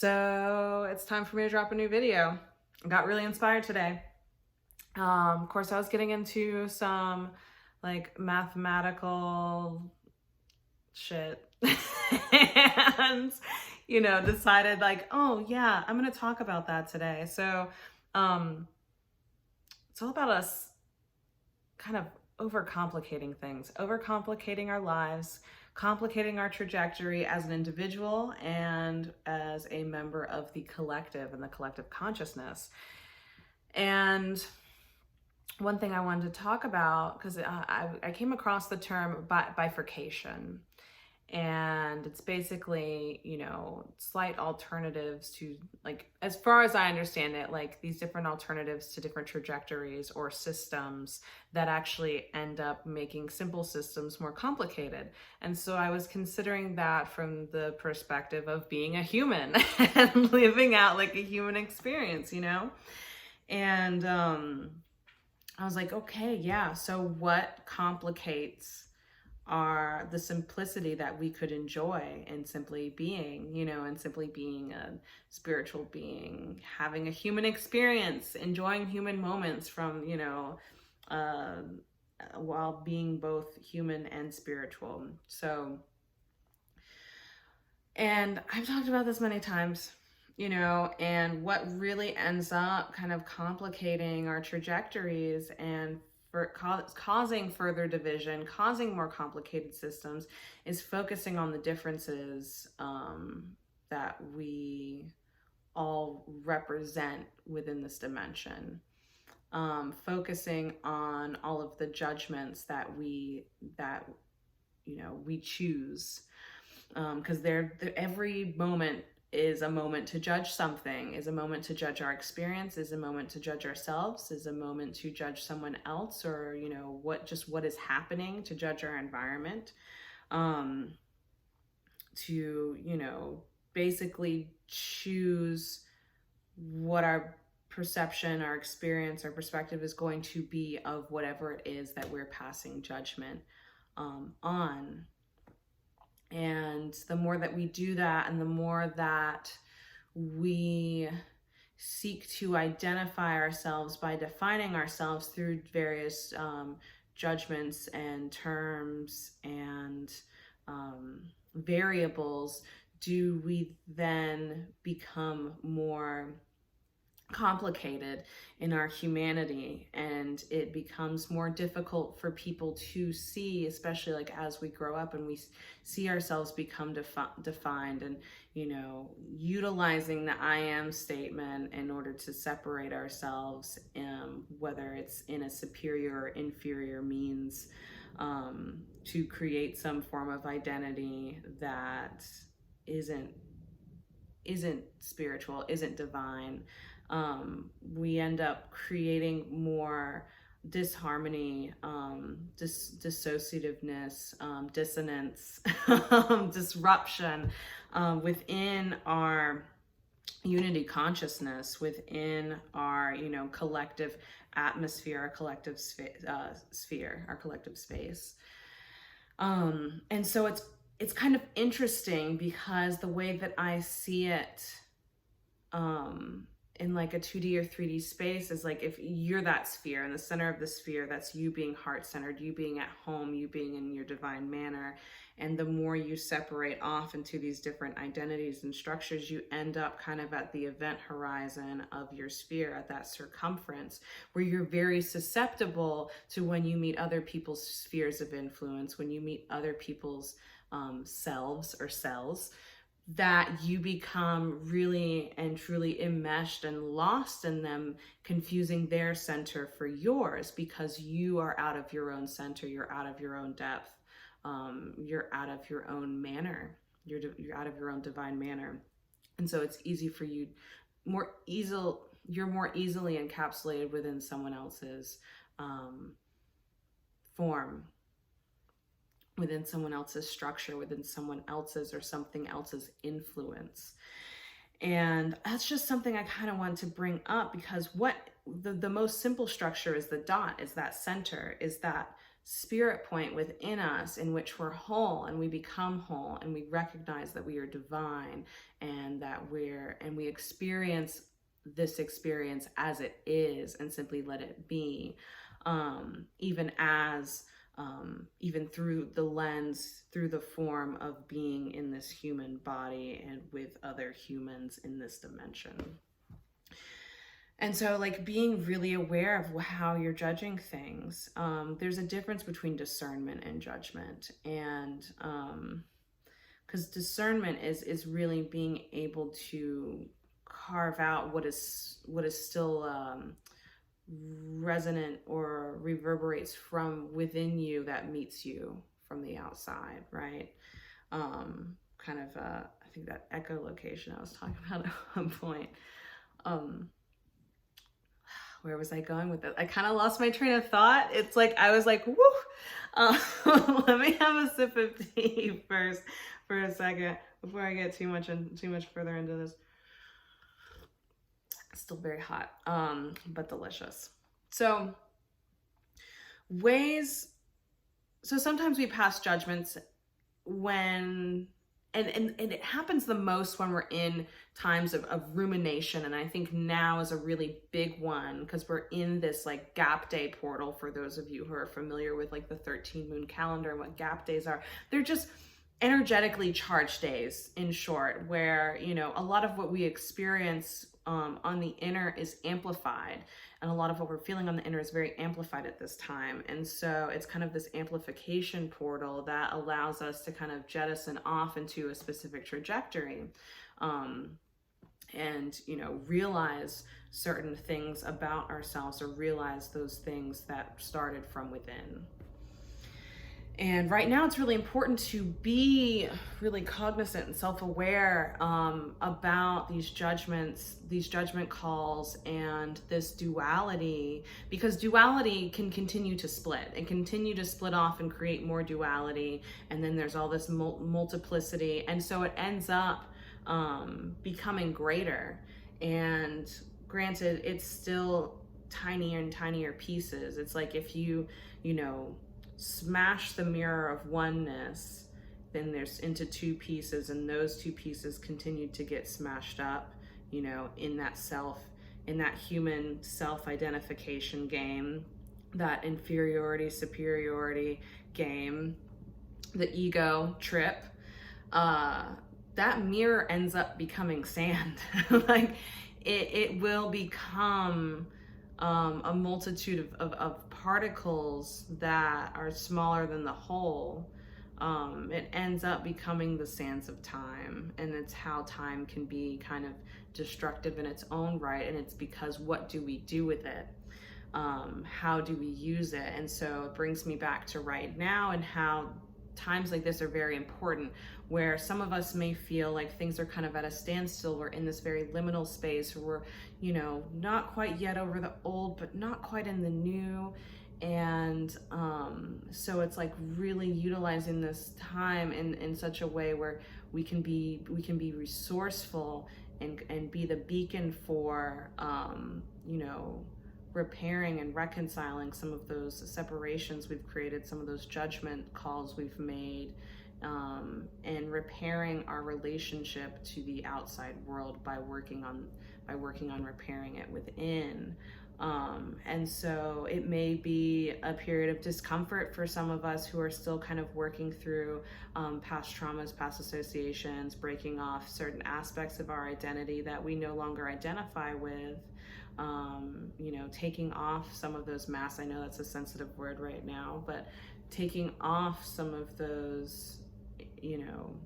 So it's time for me to drop a new video. I got really inspired today. Of course, I was getting into some like mathematical shit and, decided like, oh yeah, I'm going to talk about that today. So um, it's all about us kind of overcomplicating things, overcomplicating our lives, complicating our trajectory as an individual and as a member of the collective and the collective consciousness. And one thing I wanted to talk about, because I came across the term bifurcation. And it's basically, slight alternatives to, like, as far as I understand it, like these different alternatives to different trajectories or systems that actually end up making simple systems more complicated. And so I was considering that from the perspective of being a human and living out like a human experience, And I was like, okay, yeah, so what complicates are the simplicity that we could enjoy in simply being, and simply being a spiritual being, having a human experience, enjoying human moments from, while being both human and spiritual. So, and I've talked about this many times, and what really ends up kind of complicating our trajectories and for causing further division, causing more complicated systems, is focusing on the differences that we all represent within this dimension. Focusing on all of the judgments that we choose, because every moment is a moment to judge something, is a moment to judge our experience, is a moment to judge ourselves, is a moment to judge someone else, or what is happening, to judge our environment, to basically choose what our perception, our experience, our perspective is going to be of whatever it is that we're passing judgment on. And the more that we do that, and the more that we seek to identify ourselves by defining ourselves through various judgments and terms and variables, do we then become more complicated in our humanity, and it becomes more difficult for people to see, especially like as we grow up and we see ourselves become defined, and utilizing the I am statement in order to separate ourselves, whether it's in a superior or inferior means, to create some form of identity that isn't spiritual, isn't divine. We end up creating more disharmony, dissociativeness, dissonance, disruption within our unity consciousness, within our collective atmosphere, our collective sphere, our collective space. And so it's kind of interesting, because the way that I see it in like a 2D or 3D space is like, if you're that sphere, in the center of the sphere, that's you being heart-centered, you being at home, you being in your divine manner. And the more you separate off into these different identities and structures, you end up kind of at the event horizon of your sphere, at that circumference, where you're very susceptible to when you meet other people's spheres of influence, when you meet other people's selves or cells, that you become really and truly enmeshed and lost in them, confusing their center for yours, because you are out of your own center, you're out of your own depth, you're out of your own manner, you're out of your own divine manner. And so it's easy for you, you're more easily encapsulated within someone else's form, within someone else's structure, within someone else's or something else's influence. And that's just something I kind of want to bring up, because what the most simple structure is the dot, is that center, is that spirit point within us in which we're whole, and we become whole, and we recognize that we are divine, and that we experience this experience as it is and simply let it be, even through the lens, through the form of being in this human body and with other humans in this dimension. And so, like, being really aware of how you're judging things. There's a difference between discernment and judgment. And because discernment is really being able to carve out what is still resonant or reverberates from within you that meets you from the outside, right? Kind of, I think that echolocation I was talking about at one point. Where was I going with it? I kind of lost my train of thought. It's like, I was like, woo. Let me have a sip of tea first for a second before I get too much further into this. It's still very hot, but delicious. So sometimes we pass judgments when, and it happens the most when we're in times of rumination. And I think now is a really big one, because we're in this like gap day portal. For those of you who are familiar with like the 13 moon calendar and what gap days are, they're just energetically charged days, in short, where, you know, a lot of what we experience on the inner is amplified, and a lot of what we're feeling on the inner is very amplified at this time. And so it's kind of this amplification portal that allows us to kind of jettison off into a specific trajectory, and, you know, realize certain things about ourselves, or realize those things that started from within. And right now it's really important to be really cognizant and self-aware about these judgments, these judgment calls, and this duality, because duality can continue to split and continue to split off and create more duality. And then there's all this multiplicity. And so it ends up becoming greater. And granted, it's still tinier and tinier pieces. It's like if you know, smash the mirror of oneness, then there's into two pieces, and those two pieces continue to get smashed up, you know, in that human self-identification game, that inferiority, superiority game, the ego trip. That mirror ends up becoming sand. Like it will become a multitude of particles that are smaller than the whole. It ends up becoming the sands of time, and it's how time can be kind of destructive in its own right. And it's because, what do we do with it? How do we use it? And so it brings me back to right now, and how times like this are very important, where some of us may feel like things are kind of at a standstill. We're in this very liminal space where we're, you know, not quite yet over the old, but not quite in the new. And so it's like really utilizing this time in such a way where we can be resourceful and be the beacon for you know, repairing and reconciling some of those separations we've created, some of those judgment calls we've made, and repairing our relationship to the outside world by working on repairing it within. And so it may be a period of discomfort for some of us who are still kind of working through past traumas, past associations, breaking off certain aspects of our identity that we no longer identify with. You know, taking off some of those masks. I know that's a sensitive word right now, but taking off some of those, you know,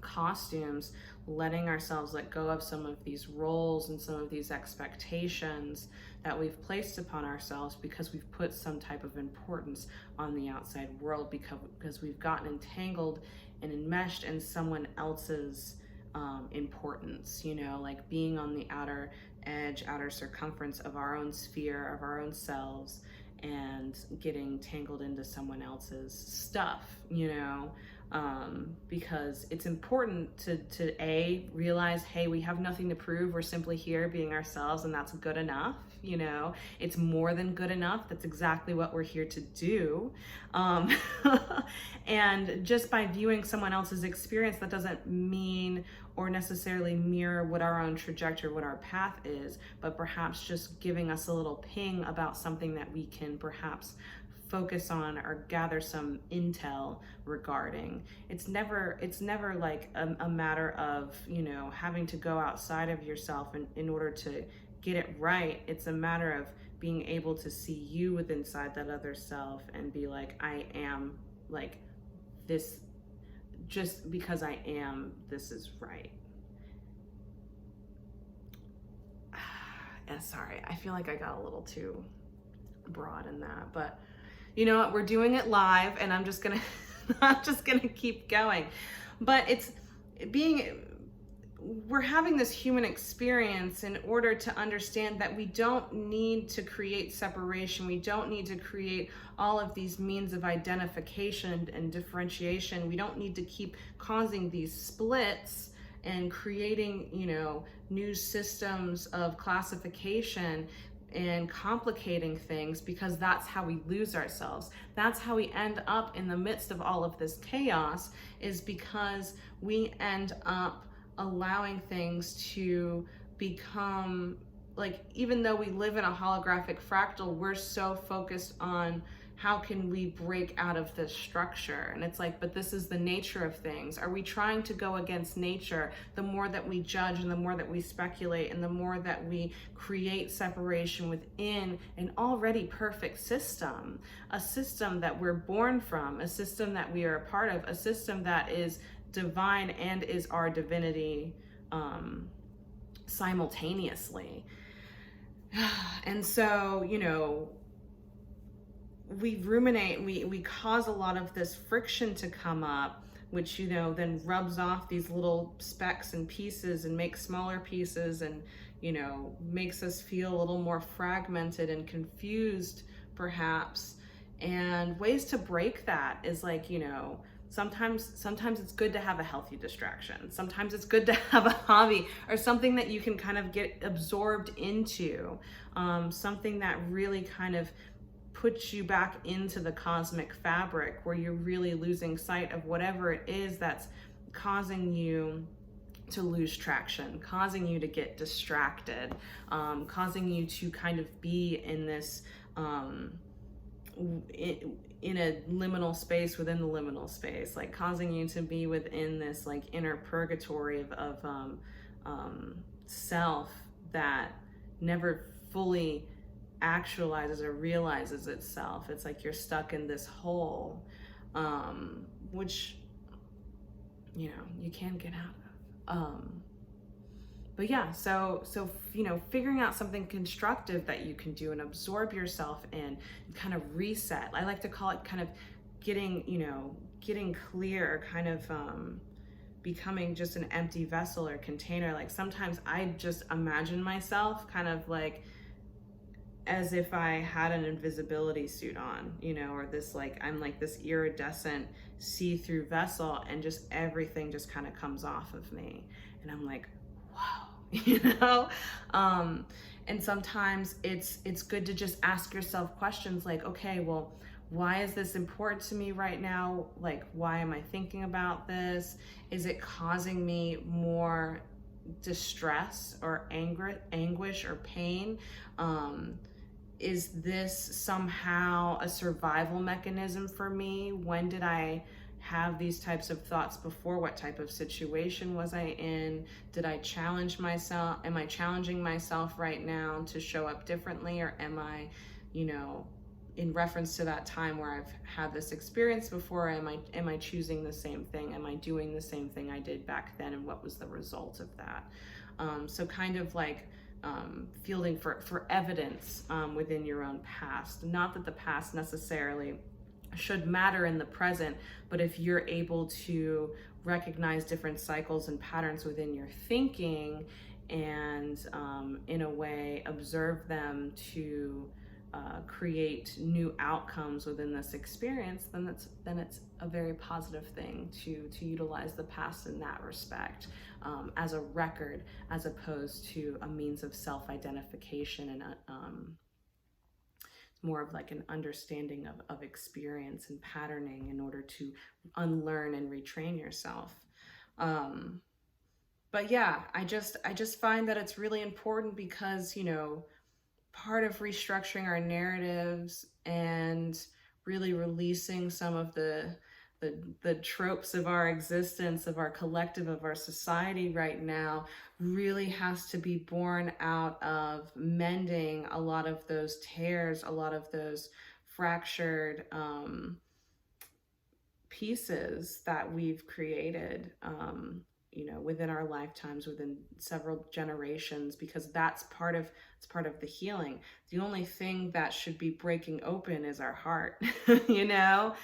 costumes, letting ourselves let go of some of these roles and some of these expectations that we've placed upon ourselves because we've put some type of importance on the outside world, because we've gotten entangled and enmeshed in someone else's importance, you know, like being on the outer edge, outer circumference of our own sphere, of our own selves, and getting tangled into someone else's stuff, you know. because it's important to realize, hey, we have nothing to prove. We're simply here being ourselves, and that's good enough. You know, it's more than good enough. That's exactly what we're here to do. And just by viewing someone else's experience, that doesn't mean or necessarily mirror what our own trajectory, what our path is, but perhaps just giving us a little ping about something that we can perhaps focus on or gather some intel regarding. It's never like a matter of, you know, having to go outside of yourself in order to get it right. It's a matter of being able to see you with inside that other self and be like, I am like this, just because I am, this is right. And sorry, I feel like I got a little too broad in that, but you know what, we're doing it live, and I'm just gonna keep going. But we're having this human experience in order to understand that we don't need to create separation. We don't need to create all of these means of identification and differentiation. We don't need to keep causing these splits and creating, you know, new systems of classification and complicating things, because that's how we lose ourselves. That's how we end up in the midst of all of this chaos, is because we end up allowing things to become like, even though we live in a holographic fractal, we're so focused on how can we break out of this structure. And it's like, but this is the nature of things. Are we trying to go against nature? The more that we judge and the more that we speculate and the more that we create separation within an already perfect system, a system that we're born from, a system that we are a part of, a system that is divine and is our divinity simultaneously. And so, you know, we ruminate, we cause a lot of this friction to come up, which, you know, then rubs off these little specks and pieces and makes smaller pieces, and, you know, makes us feel a little more fragmented and confused, perhaps. And ways to break that is like, you know, sometimes it's good to have a healthy distraction. Sometimes it's good to have a hobby or something that you can kind of get absorbed into, something that really kind of puts you back into the cosmic fabric, where you're really losing sight of whatever it is that's causing you to lose traction, causing you to get distracted, causing you to kind of be in this in a liminal space within the liminal space, like causing you to be within this like inner purgatory of self that never fully actualizes or realizes itself. It's like you're stuck in this hole, which, you know, you can get out of. But yeah, so you know, figuring out something constructive that you can do and absorb yourself in, kind of reset. I like to call it kind of getting clear, or kind of becoming just an empty vessel or container. Like sometimes I just imagine myself kind of like as if I had an invisibility suit on, you know, or this like, I'm like this iridescent see-through vessel, and just everything just kind of comes off of me. And I'm like, whoa, you know? And sometimes it's good to just ask yourself questions like, okay, well, why is this important to me right now? Like, why am I thinking about this? Is it causing me more distress or anguish or pain? Is this somehow a survival mechanism for me? When did I have these types of thoughts before? What type of situation was I in? Did I challenge myself? Am I challenging myself right now to show up differently? Or am I, you know, in reference to that time where I've had this experience before, am I choosing the same thing? Am I doing the same thing I did back then? And what was the result of that? So kind of like fielding for evidence within your own past. Not that the past necessarily should matter in the present, but if you're able to recognize different cycles and patterns within your thinking, and in a way observe them to create new outcomes within this experience, then it's a very positive thing to utilize the past in that respect, as a record, as opposed to a means of self-identification and more of like an understanding of experience and patterning in order to unlearn and retrain yourself. But yeah, I just find that it's really important because, you know, part of restructuring our narratives and really releasing some of the tropes of our existence, of our collective, of our society right now, really has to be born out of mending a lot of those tears, a lot of those fractured pieces that we've created, you know, within our lifetimes, within several generations, because it's part of the healing. The only thing that should be breaking open is our heart, you know,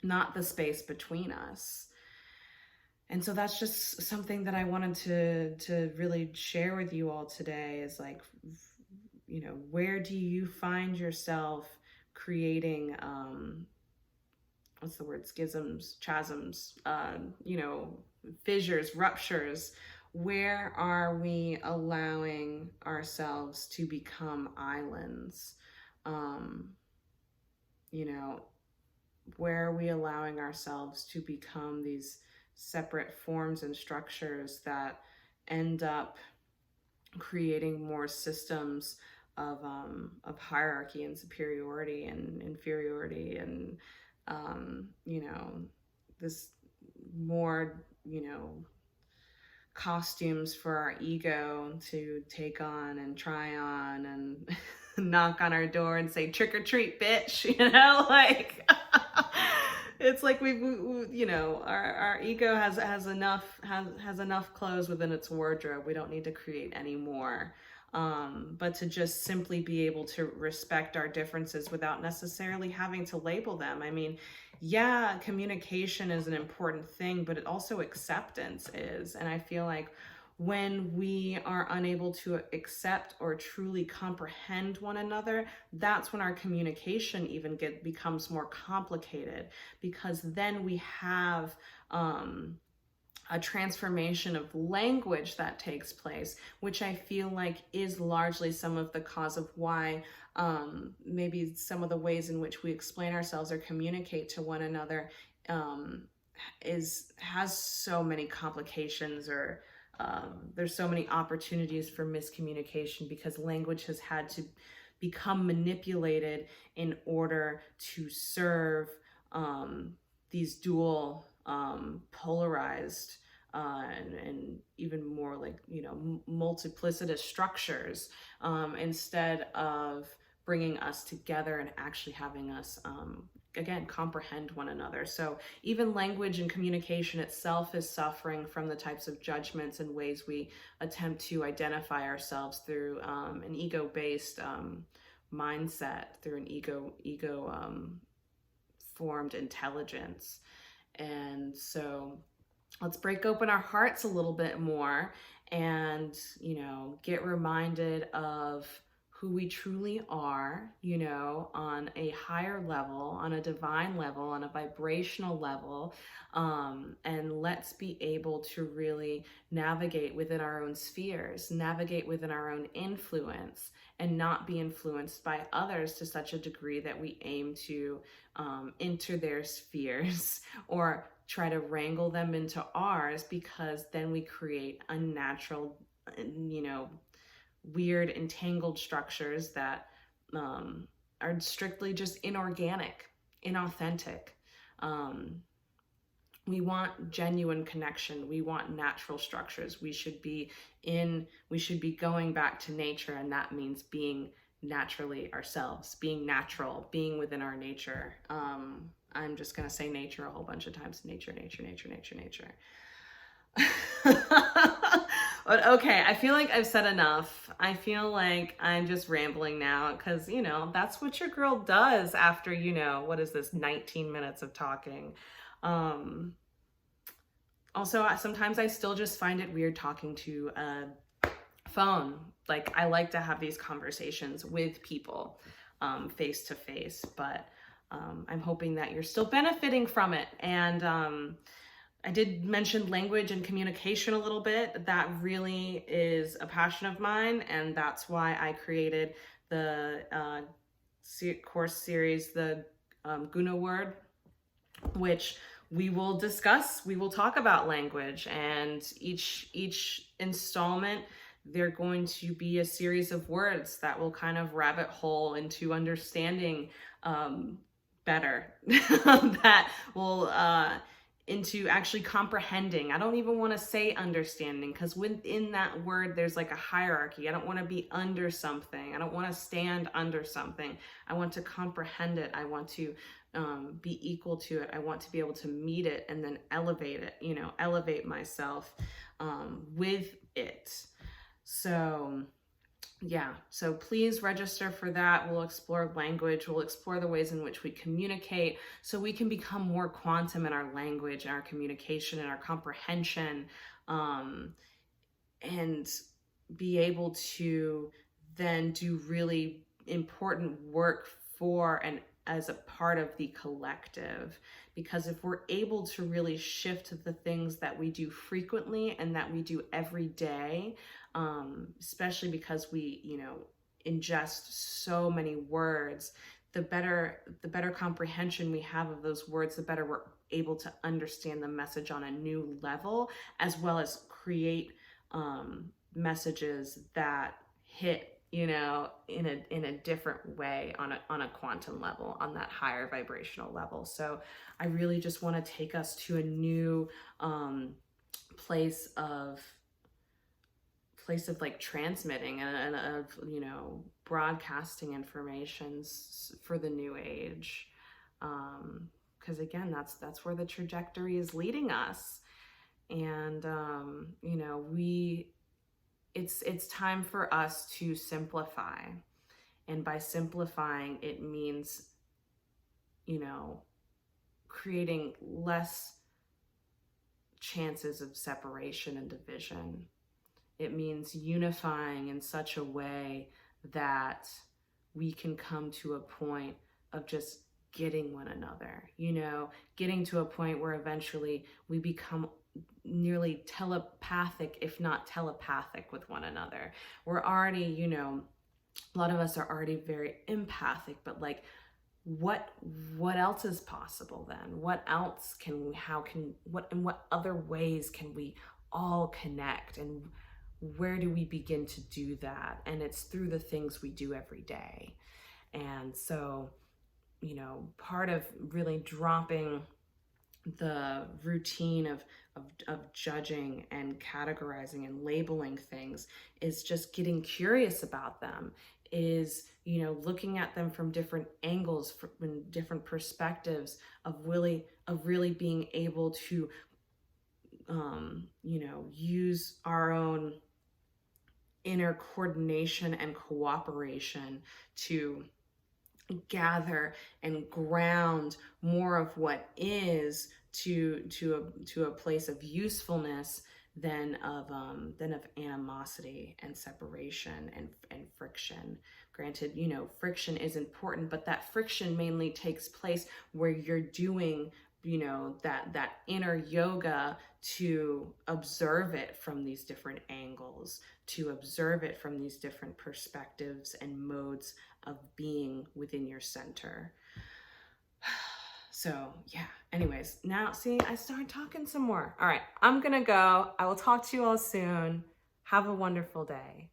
not the space between us. And so that's just something that I wanted to really share with you all today, is like, you know, where do you find yourself creating, what's the word, schisms, chasms, you know, fissures, ruptures? Where are we allowing ourselves to become islands? You know, where are we allowing ourselves to become these separate forms and structures that end up creating more systems of hierarchy and superiority and inferiority and, you know, this more, you know, costumes for our ego to take on and try on and knock on our door and say, trick or treat, bitch, you know, like, it's like we you know, our ego has enough clothes within its wardrobe. We don't need to create any more. But to just simply be able to respect our differences without necessarily having to label them. I mean, yeah, communication is an important thing, but it also acceptance is. And I feel like when we are unable to accept or truly comprehend one another, that's when our communication even becomes more complicated, because then we have a transformation of language that takes place, which I feel like is largely some of the cause of why maybe some of the ways in which we explain ourselves or communicate to one another has so many complications, or there's so many opportunities for miscommunication, because language has had to become manipulated in order to serve these dual polarized and even more like, you know, multiplicitous structures, instead of bringing us together and actually having us again comprehend one another. So even language and communication itself is suffering from the types of judgments and ways we attempt to identify ourselves through an ego-based mindset, through an ego formed intelligence. And so let's break open our hearts a little bit more and, you know, get reminded of who we truly are, you know, on a higher level, on a divine level, on a vibrational level. And let's be able to really navigate within our own spheres, navigate within our own influence, and not be influenced by others to such a degree that we aim to enter their spheres or try to wrangle them into ours, because then we create unnatural, you know, weird entangled structures that are strictly just inorganic, inauthentic. We want genuine connection. We want natural structures. We should be going back to nature, and that means being naturally ourselves, being natural, being within our nature. I'm just gonna say nature a whole bunch of times. Nature. But okay, I feel like I've said enough. I feel like I'm just rambling now, because, you know, that's what your girl does after, you know, what is this, 19 minutes of talking. Also, sometimes I still just find it weird talking to phone. Like, I like to have these conversations with people face to face, but I'm hoping that you're still benefiting from it. And I did mention language and communication a little bit. That really is a passion of mine, and that's why I created the course series, the Guna word, which we will discuss. We will talk about language, and each installment, they're going to be a series of words that will kind of rabbit hole into understanding better, that will into actually comprehending. I don't even want to say understanding, because within that word there's like a hierarchy. I don't want to be under something. I don't want to stand under something. I want to comprehend it. I want to be equal to it. I want to be able to meet it and then elevate it, you know, elevate myself with it. So yeah, so please register for that. We'll explore language. We'll explore the ways in which we communicate so we can become more quantum in our language and our communication and our comprehension, and be able to then do really important work for and as a part of the collective. Because if we're able to really shift the things that we do frequently and that we do every day, especially because we, you know, ingest so many words, the better comprehension we have of those words, the better we're able to understand the message on a new level, as well as create messages that hit, you know, in a different way on a quantum level, on that higher vibrational level. So I really just want to take us to a new place of like transmitting and of, you know, broadcasting information for the new age, because again, that's where the trajectory is leading us. And you know, it's time for us to simplify. And by simplifying, it means, you know, creating less chances of separation and division. It means unifying in such a way that we can come to a point of just getting one another, you know, getting to a point where eventually we become nearly telepathic, if not telepathic, with one another. We're already, you know, a lot of us are already very empathic, but like, what else is possible then? What else can we, in what other ways can we all connect? And where do we begin to do that? And it's through the things we do every day. And so, you know, part of really dropping the routine of judging and categorizing and labeling things is just getting curious about them, is, you know, looking at them from different angles, from different perspectives, of really being able to you know, use our own inner coordination and cooperation to gather and ground more of what is to a place of usefulness than of animosity and separation and friction. Granted, you know, friction is important, but that friction mainly takes place where you're doing, you know, that inner yoga to observe it from these different angles, to observe it from these different perspectives and modes of being within your center. So yeah, anyways, now see, I started talking some more. All right, I'm gonna go. I will talk to you all soon. Have a wonderful day.